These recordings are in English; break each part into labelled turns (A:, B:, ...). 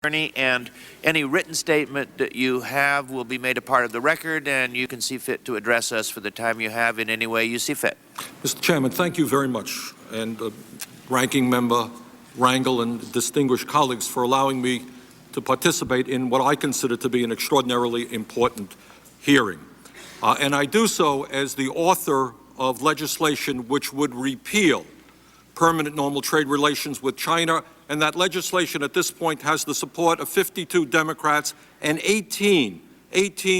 A: Attorney, and any written statement that you have will be made a part of the record, and you can see fit to address us for the time you have in any way you see fit.
B: Mr. Chairman, thank you very much, and Ranking Member Rangel and distinguished colleagues for allowing me to participate in what I consider to be an extraordinarily important hearing. And I do so as the author of legislation which would repeal permanent normal trade relations with China, and that legislation at this point has the support of 52 Democrats and 18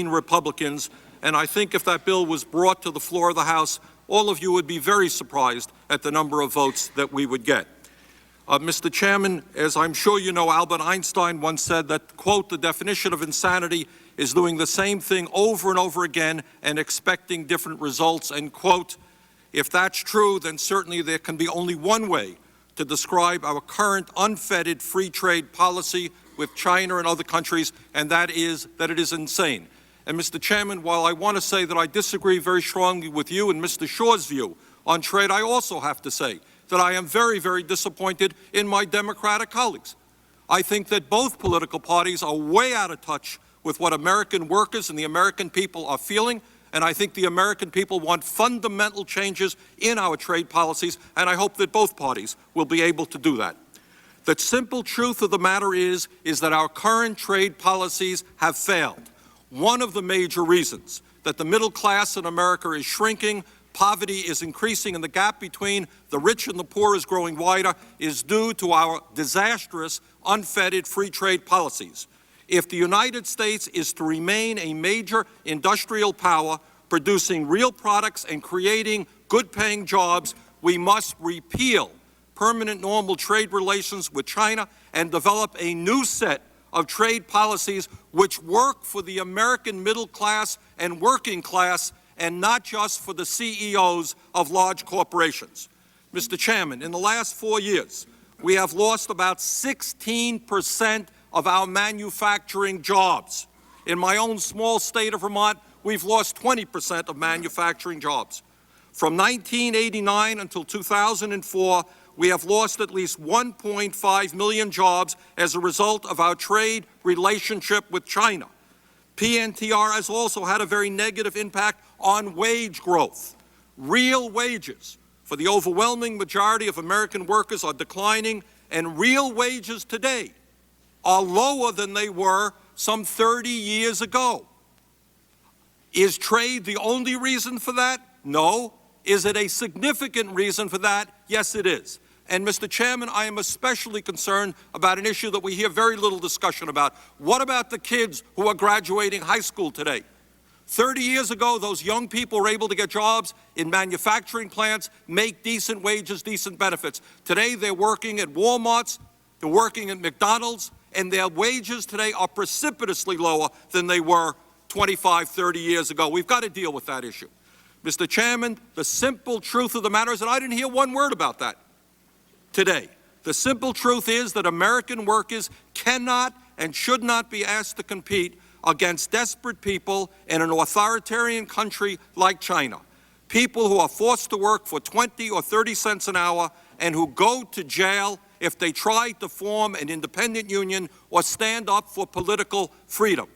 B: Republicans. And I think if that bill was brought to the floor of the House, all of you would be very surprised at the number of votes that we would get. Mr. Chairman, as I'm sure you know, Albert Einstein once said that, quote, the definition of insanity is doing the same thing over and over again and expecting different results, end quote. If that's true, then certainly there can be only one way to describe our current unfettered free trade policy with China and other countries, and that is that it is insane. And Mr. Chairman, while I want to say that I disagree very strongly with you and Mr. Shaw's view on trade, I also have to say that I am very, very disappointed in my Democratic colleagues. I think that both political parties are way out of touch with what American workers and the American people are feeling, and I think the American people want fundamental changes in our trade policies, and I hope that both parties will be able to do that. The simple truth of the matter is that our current trade policies have failed. One of the major reasons that the middle class in America is shrinking, poverty is increasing, and the gap between the rich and the poor is growing wider is due to our disastrous, unfettered free trade policies. If the United States is to remain a major industrial power, producing real products and creating good-paying jobs, we must repeal permanent normal trade relations with China and develop a new set of trade policies which work for the American middle class and working class and not just for the CEOs of large corporations. Mr. Chairman, in the last 4 years, we have lost about 16% of our manufacturing jobs. In my own small state of Vermont, we've lost 20% of manufacturing jobs. From 1989 until 2004, we have lost at least 1.5 million jobs as a result of our trade relationship with China. PNTR has also had a very negative impact on wage growth. Real wages for the overwhelming majority of American workers are declining, and real wages today are lower than they were some 30 years ago. Is trade the only reason for that? No. Is it a significant reason for that? Yes, it is. And Mr. Chairman, I am especially concerned about an issue that we hear very little discussion about. What about the kids who are graduating high school today? 30 years ago, those young people were able to get jobs in manufacturing plants, make decent wages, decent benefits. Today, they're working at Walmart's, they're working at McDonald's, and their wages today are precipitously lower than they were 25, 30 years ago. We've got to deal with that issue. Mr. Chairman, the simple truth of the matter is, and I didn't hear one word about that today. The simple truth is that American workers cannot and should not be asked to compete against desperate people in an authoritarian country like China. People who are forced to work for 20 or 30 cents an hour and who go to jail if they try to form an independent union or stand up for political freedom.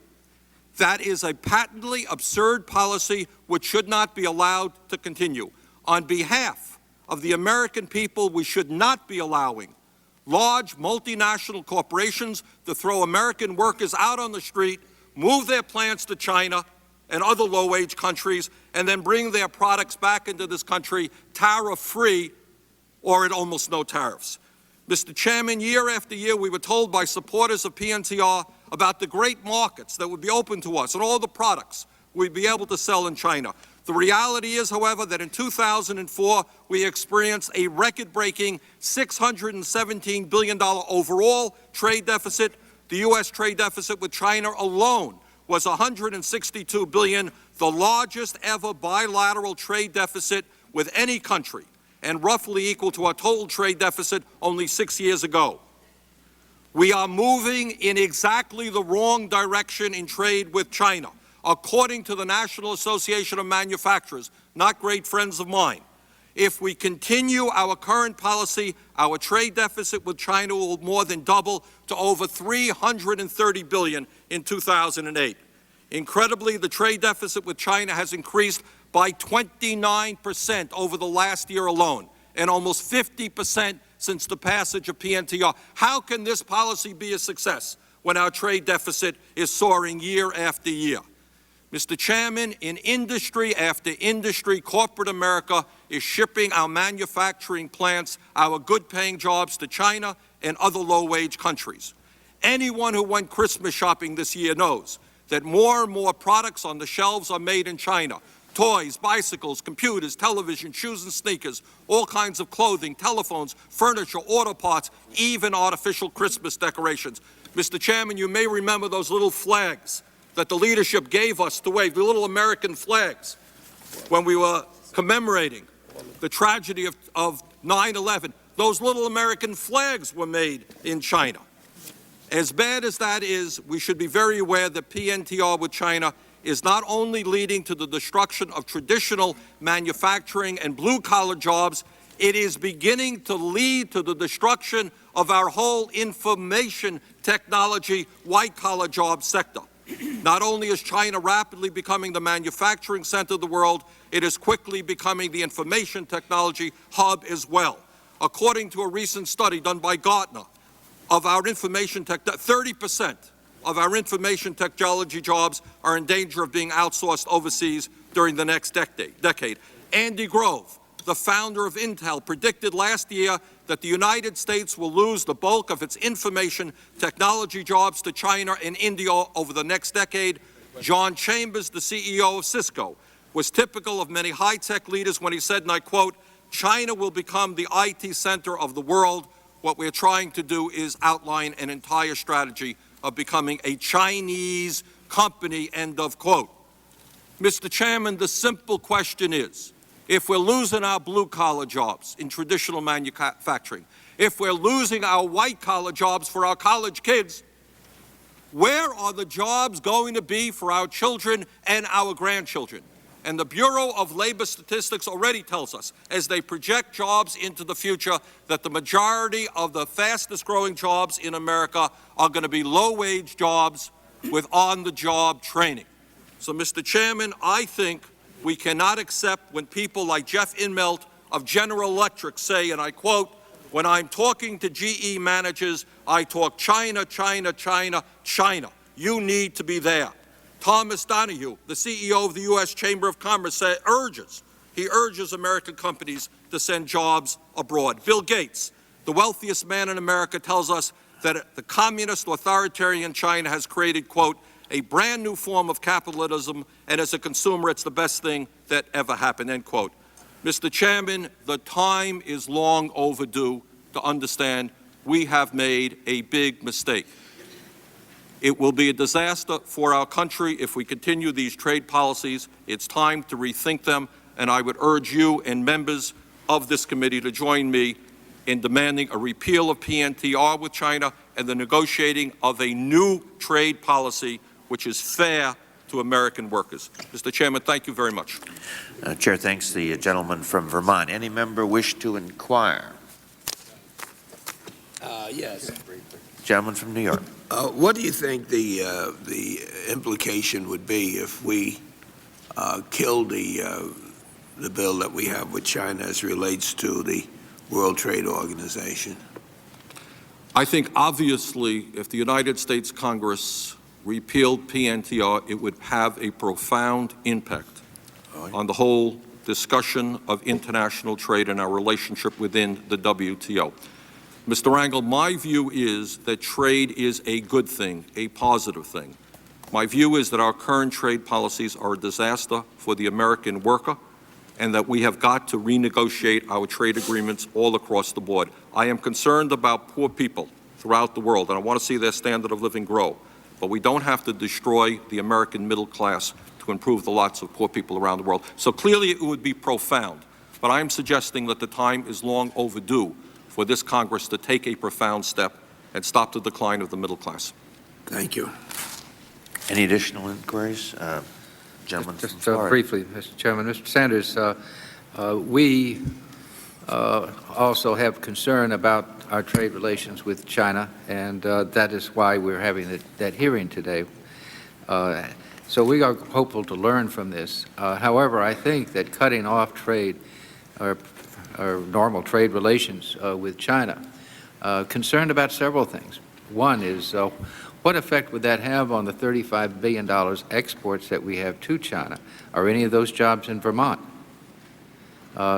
B: That is a patently absurd policy which should not be allowed to continue. On behalf of the American people, we should not be allowing large multinational corporations to throw American workers out on the street, move their plants to China and other low-wage countries, and then bring their products back into this country tariff-free or at almost no tariffs. Mr. Chairman, year after year, we were told by supporters of PNTR about the great markets that would be open to us and all the products we'd be able to sell in China. The reality is, however, that in 2004, we experienced a record-breaking $617 billion overall trade deficit. The U.S. trade deficit with China alone was $162 billion, the largest ever bilateral trade deficit with any country, and roughly equal to our total trade deficit only 6 years ago. We are moving in exactly the wrong direction in trade with China. According to the National Association of Manufacturers, not great friends of mine, If we continue our current policy, our trade deficit with China will more than double to over $330 billion in 2008. Incredibly, the trade deficit with China has increased by 29% over the last year alone, and almost 50% since the passage of PNTR. How can this policy be a success when our trade deficit is soaring year after year? Mr. Chairman, in industry after industry, corporate America is shipping our manufacturing plants, our good-paying jobs to China and other low-wage countries. Anyone who went Christmas shopping this year knows that more and more products on the shelves are made in China. Toys, bicycles, computers, television, shoes and sneakers, all kinds of clothing, telephones, furniture, auto parts, even artificial Christmas decorations. Mr. Chairman, you may remember those little flags that the leadership gave us to wave, the little American flags, when we were commemorating the tragedy of 9/11. Those little American flags were made in China. As bad as that is, we should be very aware that PNTR with China is not only leading to the destruction of traditional manufacturing and blue-collar jobs, it is beginning to lead to the destruction of our whole information technology white-collar job sector. Not only is China rapidly becoming the manufacturing center of the world, it is quickly becoming the information technology hub as well. According to a recent study done by Gartner, of our information tech, 30% of our information technology jobs are in danger of being outsourced overseas during the next decade. Andy Grove, the founder of Intel, predicted last year that the United States will lose the bulk of its information technology jobs to China and India over the next decade. John Chambers, the CEO of Cisco, was typical of many high-tech leaders when he said, and I quote, "China will become the IT center of the world. What we're trying to do is outline an entire strategy of becoming a Chinese company," end of quote. Mr. Chairman, the simple question is, if we're losing our blue-collar jobs in traditional manufacturing, if we're losing our white-collar jobs for our college kids, where are the jobs going to be for our children and our grandchildren? And the Bureau of Labor Statistics already tells us, as they project jobs into the future, that the majority of the fastest-growing jobs in America are going to be low-wage jobs with on-the-job training. So, Mr. Chairman, I think we cannot accept when people like Jeff Immelt of General Electric say, and I quote, "When I'm talking to GE managers, I talk China, China, China, China. You need to be there." Thomas Donahue, the CEO of the U.S. Chamber of Commerce, urges American companies to send jobs abroad. Bill Gates, the wealthiest man in America, tells us that the communist authoritarian China has created, quote, "a brand new form of capitalism, and as a consumer, it's the best thing that ever happened," end quote. Mr. Chairman, the time is long overdue to understand we have made a big mistake. It will be a disaster for our country if we continue these trade policies. It's time to rethink them, and I would urge you and members of this committee to join me in demanding a repeal of PNTR with China and the negotiating of a new trade policy which is fair to American workers. Mr. Chairman, thank you very much.
A: Chair thanks the gentleman from Vermont. Any member wish to inquire?
C: Yes.
A: Gentleman from New York.
C: What do you think the implication would be if we killed the bill that we have with China as relates to the World Trade Organization?
B: I think obviously if the United States Congress repealed PNTR, it would have a profound impact on the whole discussion of international trade and our relationship within the WTO. Mr. Rangel, my view is that trade is a good thing, a positive thing. My view is that our current trade policies are a disaster for the American worker and that we have got to renegotiate our trade agreements all across the board. I am concerned about poor people throughout the world, and I want to see their standard of living grow. But we don't have to destroy the American middle class to improve the lots of poor people around the world. So clearly it would be profound, but I am suggesting that the time is long overdue for this Congress to take a profound step and stop the decline of the middle class.
C: Thank you.
A: Any additional inquiries? Gentleman
D: Just
A: from Florida.
D: briefly, Mr. Chairman. Mr. Sanders, we also have concern about our trade relations with China, and that is why we're having that hearing today. So we are hopeful to learn from this. However, I think that cutting off trade or normal trade relations with China, concerned about several things. One is what effect would that have on the $35 billion exports that we have to China? Are any of those jobs in Vermont?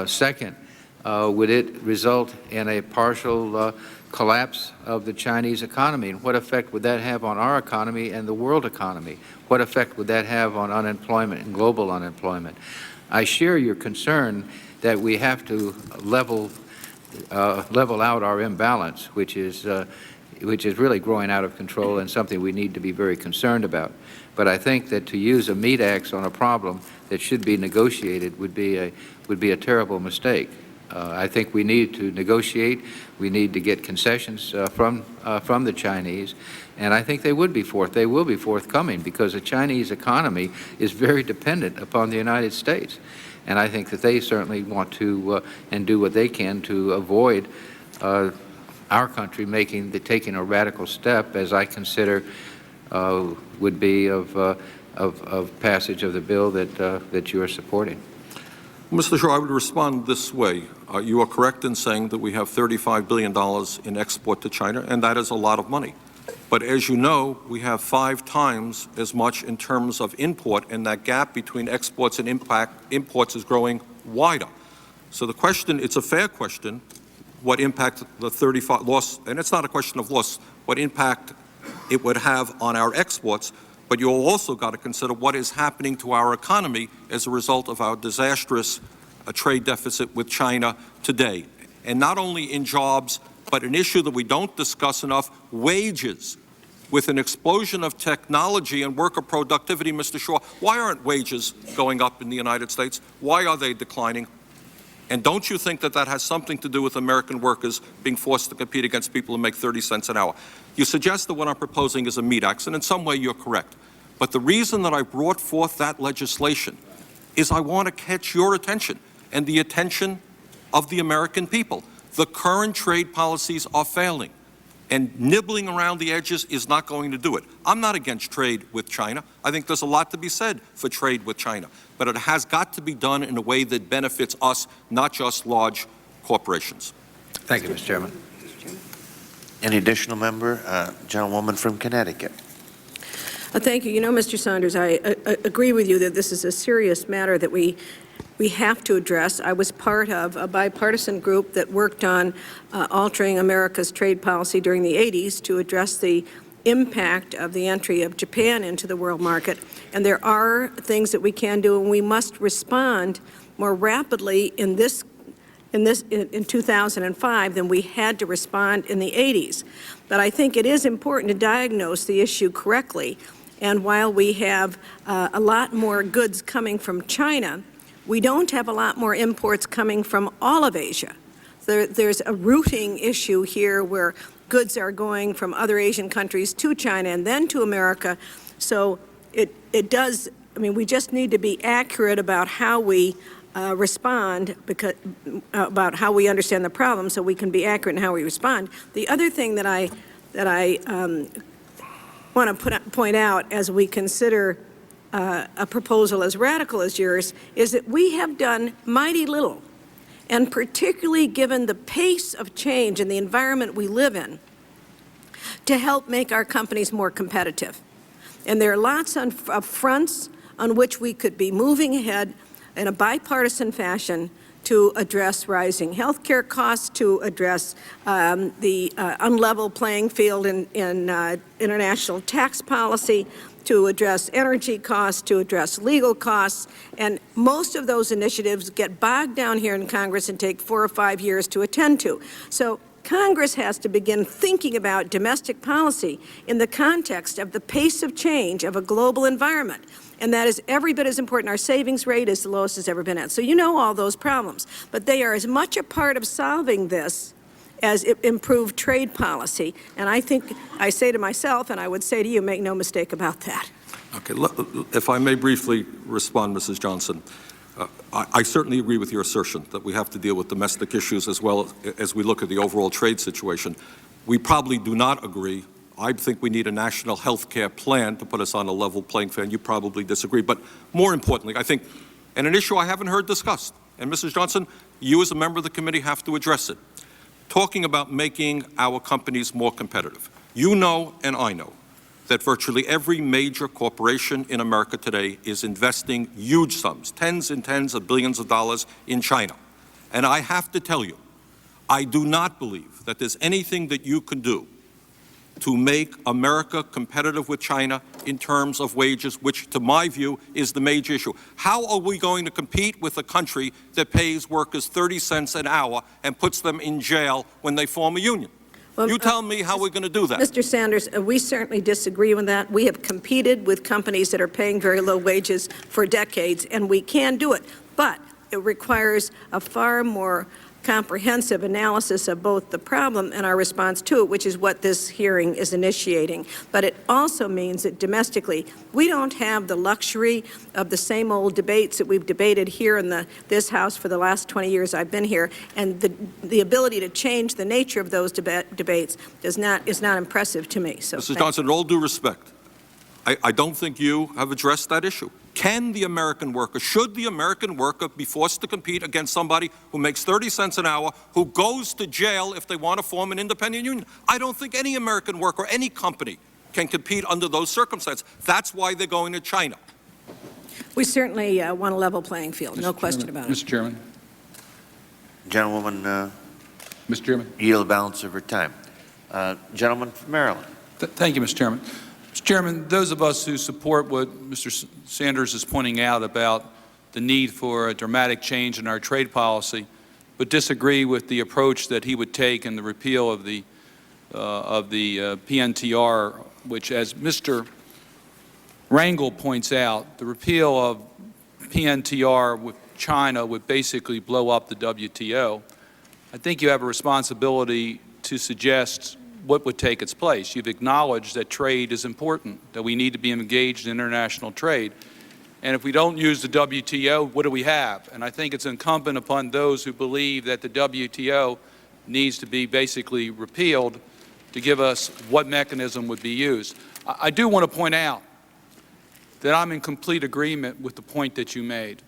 D: Second, would it result in a partial collapse of the Chinese economy? And what effect would that have on our economy and the world economy? What effect would that have on unemployment and global unemployment? I share your concern that we have to level out our imbalance, which is really growing out of control and something we need to be very concerned about. But I think that to use a meat axe on a problem that should be negotiated would be a terrible mistake. I think we need to negotiate. We need to get concessions from the Chinese, and I think they will be forthcoming, because the Chinese economy is very dependent upon the United States, and I think that they certainly want to and do what they can to avoid our country taking a radical step, as I consider would be of passage of the bill that you are supporting.
B: Mr. Shaw, I would respond this way. You are correct in saying that we have $35 billion in export to China, and that is a lot of money. But as you know, we have 5 times as much in terms of import, and that gap between exports and imports is growing wider. So the question, it's a fair question, what impact the 35 loss, and it's not a question of loss, what impact it would have on our exports, but you've also got to consider what is happening to our economy as a result of our disastrous trade deficit with China today. And not only in jobs, but an issue that we don't discuss enough, wages. With an explosion of technology and worker productivity, Mr. Shaw, why aren't wages going up in the United States? Why are they declining? And don't you think that that has something to do with American workers being forced to compete against people who make 30 cents an hour? You suggest that what I'm proposing is a meat axe, and in some way you're correct. But the reason that I brought forth that legislation is I want to catch your attention and the attention of the American people. The current trade policies are failing, and nibbling around the edges is not going to do it. I'm not against trade with China. I think there's a lot to be said for trade with China, but it has got to be done in a way that benefits us, not just large corporations.
D: Thank you, Mr. Chairman.
A: Any additional member? Gentlewoman from Connecticut.
E: Thank you. You know, Mr. Saunders, I agree with you that this is a serious matter that we have to address. I was part of a bipartisan group that worked on altering America's trade policy during the 80s to address the impact of the entry of Japan into the world market. And there are things that we can do, and we must respond more rapidly in 2005 than we had to respond in the 80s. But I think it is important to diagnose the issue correctly. And while we have a lot more goods coming from China, we don't have a lot more imports coming from all of Asia. There's a routing issue here where goods are going from other Asian countries to China and then to America. So it does, I mean, we just need to be accurate about how we respond, about how we understand the problem, so we can be accurate in how we respond. The other thing that I want to point out as we consider a proposal as radical as yours is that we have done mighty little, and particularly given the pace of change in the environment we live in, to help make our companies more competitive. And there are lots of fronts on which we could be moving ahead in a bipartisan fashion to address rising health care costs, to address the unlevel playing field in international tax policy, to address energy costs, to address legal costs. And most of those initiatives get bogged down here in Congress and take 4 or 5 years to attend to. So Congress has to begin thinking about domestic policy in the context of the pace of change of a global environment. And that is every bit as important. Our savings rate is the lowest it's ever been at. So you know all those problems. But they are as much a part of solving this as improved trade policy. And I think I say to myself, and I would say to you, make no mistake about that.
B: Okay, if I may briefly respond, Mrs. Johnson. I certainly agree with your assertion that we have to deal with domestic issues as well as we look at the overall trade situation. We probably do not agree. I think we need a national health care plan to put us on a level playing field. You probably disagree. But more importantly, I think, and an issue I haven't heard discussed, and Mrs. Johnson, you as a member of the committee have to address it, talking about making our companies more competitive. You know and I know that virtually every major corporation in America today is investing huge sums, tens and tens of billions of dollars in China. And I have to tell you, I do not believe that there's anything that you can do to make America competitive with China in terms of wages, which, to my view, is the major issue. How are we going to compete with a country that pays workers 30 cents an hour and puts them in jail when they form a union?
E: Well,
B: you tell me how we're going to do that.
E: Mr. Sanders, we certainly disagree with that. We have competed with companies that are paying very low wages for decades, and we can do it. But it requires a far more comprehensive analysis of both the problem and our response to it, which is what this hearing is initiating. But it also means that domestically, we don't have the luxury of the same old debates that we've debated here in this House for the last 20 years I've been here, and the ability to change the nature of those debates is not impressive to me. So,
B: Mrs. Johnson, in all due respect, I don't think you have addressed that issue. Can the American worker, should the American worker be forced to compete against somebody who makes 30 cents an hour, who goes to jail if they want to form an independent union? I don't think any American worker or any company can compete under those circumstances. That's why they're going to China.
E: we certainly want a level playing field, no question about it.
F: Mr. Chairman.
A: Gentlewoman,
F: Mr. Chairman.
A: yield the balance of her time. Gentleman from Maryland.
F: Thank you, Mr. Chairman. Mr. Chairman, those of us who support what Mr. Sanders is pointing out about the need for a dramatic change in our trade policy, but disagree with the approach that he would take in the repeal of the PNTR, which, as Mr. Rangel points out, the repeal of PNTR with China would basically blow up the WTO. I think you have a responsibility to suggest what would take its place. You've acknowledged that trade is important, that we need to be engaged in international trade. And if we don't use the WTO, what do we have? And I think it's incumbent upon those who believe that the WTO needs to be basically repealed to give us what mechanism would be used. I do want to point out that I'm in complete agreement with the point that you made.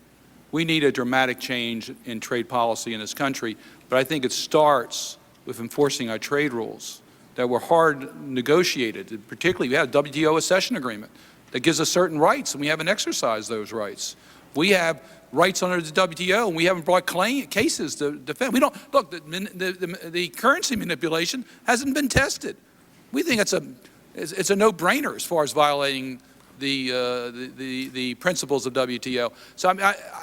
F: We need a dramatic change in trade policy in this country, but I think it starts with enforcing our trade rules that were hard negotiated. Particularly, we have a WTO accession agreement that gives us certain rights, and we haven't exercised those rights. We have rights under the WTO, and we haven't brought cases to defend. We don't look. The currency manipulation hasn't been tested. We think it's a no-brainer as far as violating the principles of WTO. So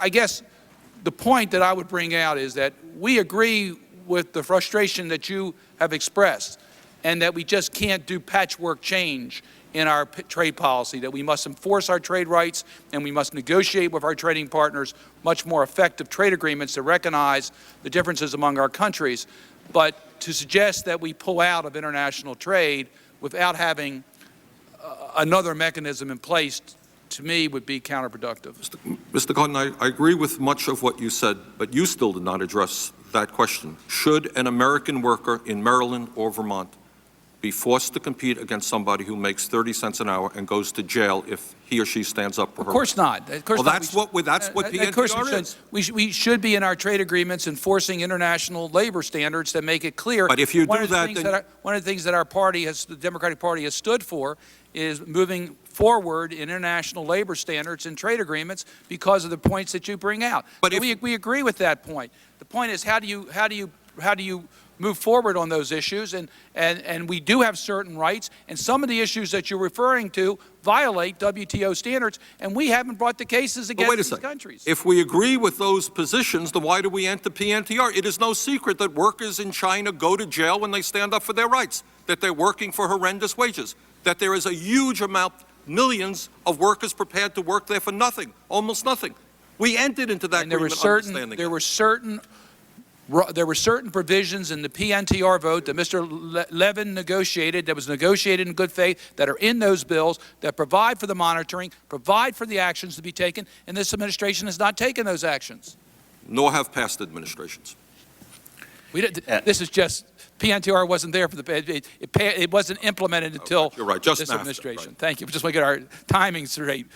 F: I guess the point that I would bring out is that we agree with the frustration that you have expressed, and that we just can't do patchwork change in our trade policy, that we must enforce our trade rights and we must negotiate with our trading partners much more effective trade agreements to recognize the differences among our countries. But to suggest that we pull out of international trade without having another mechanism in place, to me, would be counterproductive.
B: Mr. Cotton, I agree with much of what you said, but you still did not address that question. Should an American worker in Maryland or Vermont be forced to compete against somebody who makes 30 cents an hour and goes to jail if he or she stands up for her?
F: Of course not. Of course
B: well,
F: not.
B: That's what PNTR is.
F: We should be in our trade agreements enforcing international labor standards that make it clear.
B: But if you do that, then
F: one of the things that our party the Democratic Party has stood for is moving forward in international labor standards and trade agreements because of the points that you bring out. But we agree with that point. The point is how do you move forward on those issues, and we do have certain rights, and some of the issues that you're referring to violate WTO standards, and we haven't brought the cases against these countries.
B: If we agree with those positions, then why do we enter PNTR? It is no secret that workers in China go to jail when they stand up for their rights, that they're working for horrendous wages, that there is a huge amount, millions of workers prepared to work there for nothing, almost nothing. We entered into that agreement understanding
F: there were certain There were certain provisions in the PNTR vote that Mr. Levin negotiated, that was negotiated in good faith, that are in those bills that provide for the monitoring, provide for the actions to be taken, and this administration has not taken those actions.
B: Nor have past administrations.
F: This is just, PNTR wasn't there for it wasn't implemented until
B: You're right, just
F: this
B: NAFTA,
F: administration.
B: right.
F: Thank you. Just want to get our timing straight.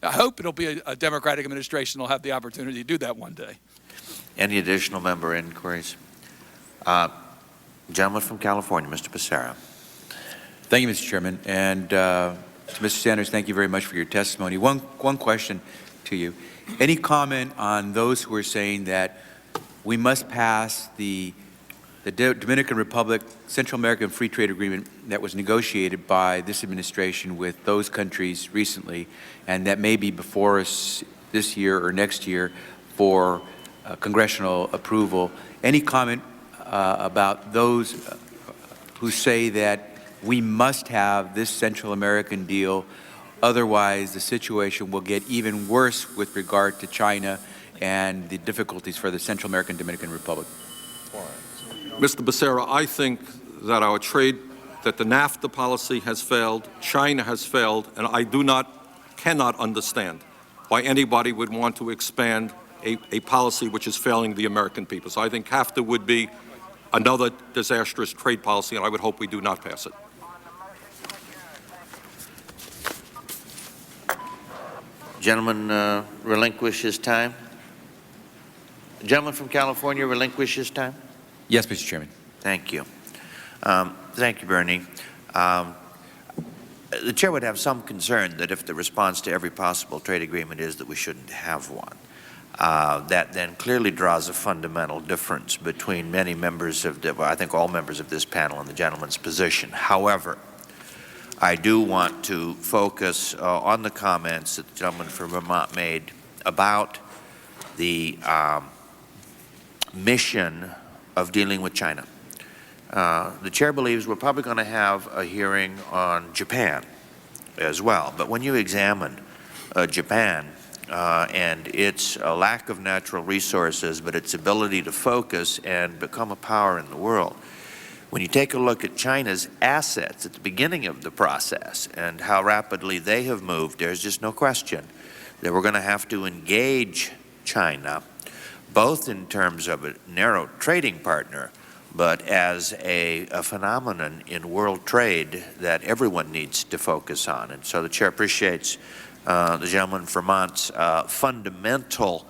F: I hope it'll be a Democratic administration will have the opportunity to do that one day.
A: Any additional member inquiries? Gentleman from California, Mr. Becerra.
G: Thank you, Mr. Chairman. And to Mr. Sanders, thank you very much for your testimony. One question to you. Any comment on those who are saying that we must pass the Dominican Republic Central American Free Trade Agreement that was negotiated by this administration with those countries recently, and that may be before us this year or next year for congressional approval? Any comment about those who say that we must have this Central American deal, otherwise the situation will get even worse with regard to China and the difficulties for the Central American Dominican Republic?
B: Mr. Becerra, I think that that the NAFTA policy has failed, China has failed, and I cannot understand why anybody would want to expand a policy which is failing the American people. So I think NAFTA would be another disastrous trade policy, and I would hope we do not pass it.
A: Gentleman relinquish his time. Gentleman from California relinquish his time.
G: Yes, Mr. Chairman.
A: Thank you. Thank you, Bernie. The chair would have some concern that if the response to every possible trade agreement is that we shouldn't have one, that then clearly draws a fundamental difference between many members of I think all members of this panel and the gentleman's position. However, I do want to focus on the comments that the gentleman from Vermont made about the mission of dealing with China. The chair believes we're probably going to have a hearing on Japan as well. But when you examine Japan and its lack of natural resources, but its ability to focus and become a power in the world, when you take a look at China's assets at the beginning of the process and how rapidly they have moved, there's just no question that we're going to have to engage China, both in terms of a narrow trading partner, but as a phenomenon in world trade that everyone needs to focus on. And so the chair appreciates the gentleman from Vermont's fundamental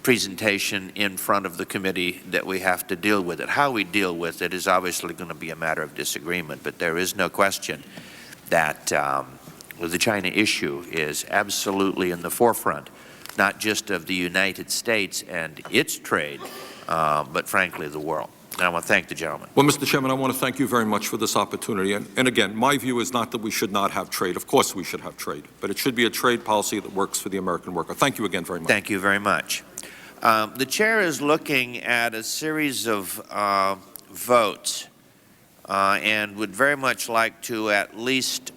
A: presentation in front of the committee that we have to deal with it. How we deal with it is obviously going to be a matter of disagreement, but there is no question that the China issue is absolutely in the forefront, not just of the United States and its trade, but frankly the world. And I want to thank the gentleman.
B: Well, Mr. Chairman, I want to thank you very much for this opportunity. And again, my view is not that we should not have trade. Of course we should have trade, but it should be a trade policy that works for the American worker. Thank you again very much.
A: Thank you very much. The chair is looking at a series of votes and would very much like to at least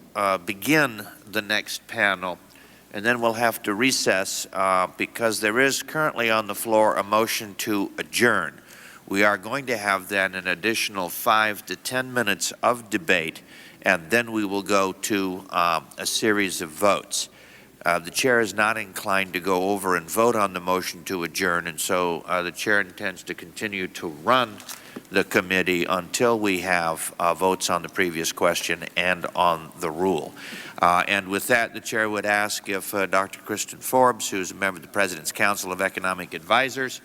A: begin the next panel, and then we'll have to recess because there is currently on the floor a motion to adjourn. We are going to have then an additional 5 to 10 minutes of debate, and then we will go to a series of votes. The chair is not inclined to go over and vote on the motion to adjourn, and so the chair intends to continue to run the committee until we have votes on the previous question and on the rule. And with that, the chair would ask if Dr. Kristen Forbes, who is a member of the President's Council of Economic Advisors,